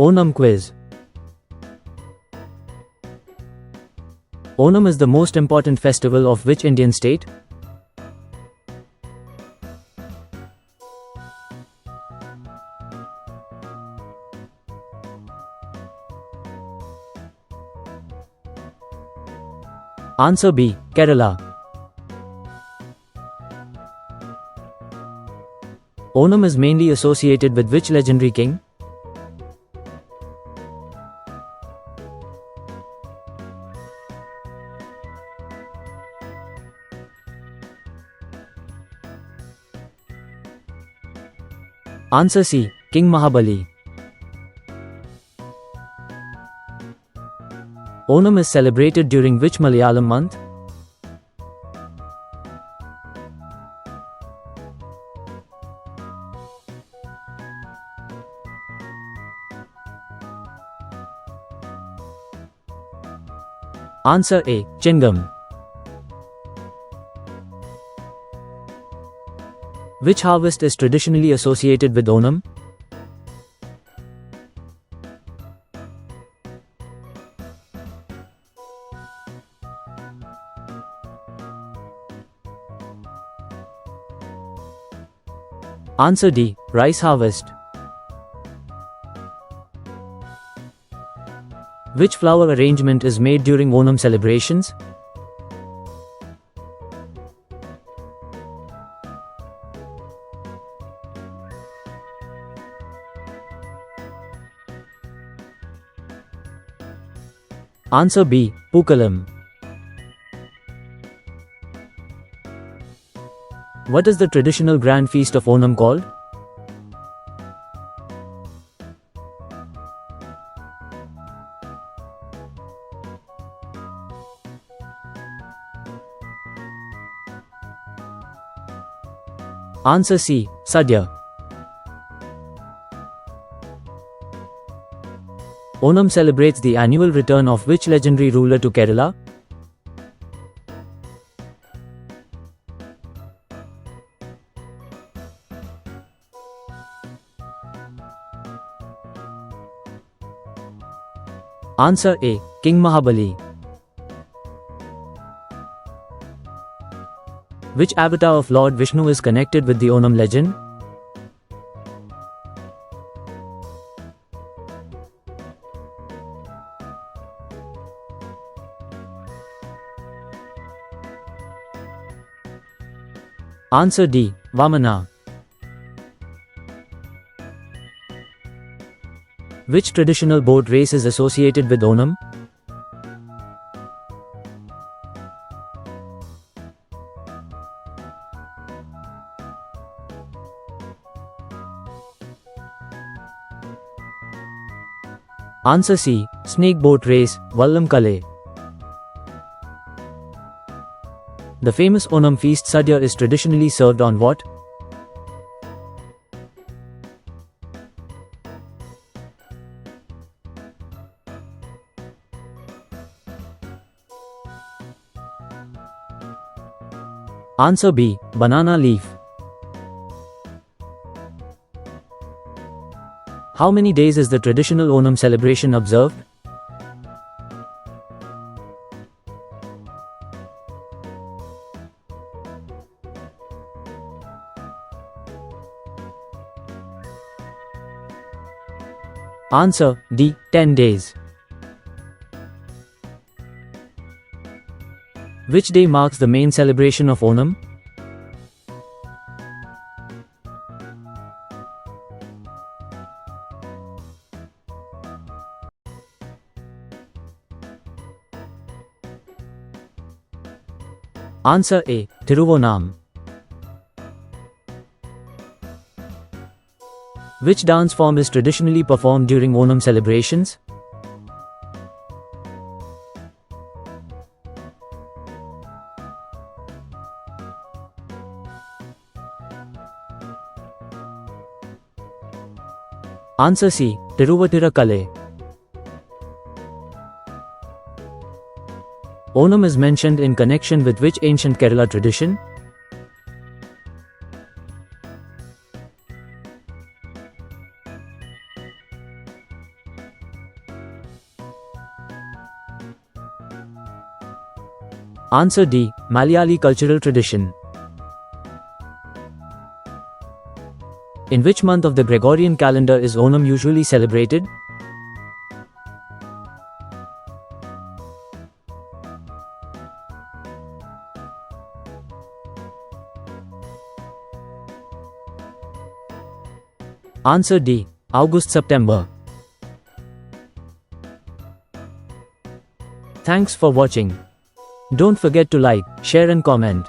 Onam Quiz. Onam is the most important festival of which Indian state? Answer B. Kerala. Onam is mainly associated with which legendary king? Answer C. King Mahabali. Onam is celebrated during which Malayalam month? Answer A. Chingam. Which harvest is traditionally associated with Onam? Answer D. Rice harvest. Which flower arrangement is made during Onam celebrations? Answer B. Pookalam. What is the traditional grand feast of Onam called? Answer C. Sadya. Onam celebrates the annual return of which legendary ruler to Kerala? Answer A. King Mahabali. Which avatar of Lord Vishnu is connected with the Onam legend? Answer D. Vamana. Which traditional boat race is associated with Onam? Answer C. Snake boat race, Vallam Kali. The famous Onam feast Sadya is traditionally served on what? Answer B. Banana leaf. How many days is the traditional Onam celebration observed? Answer D. 10 days. Which day marks the main celebration of Onam? Answer A. Thiruvonam. Which dance form is traditionally performed during Onam celebrations? Answer C. Tiruvatira Kale. Onam is mentioned in connection with which ancient Kerala tradition? Answer D. Malayali cultural tradition. In which month of the Gregorian calendar is Onam usually celebrated? Answer D. August-September. Thanks for watching. Don't forget to like, share and comment.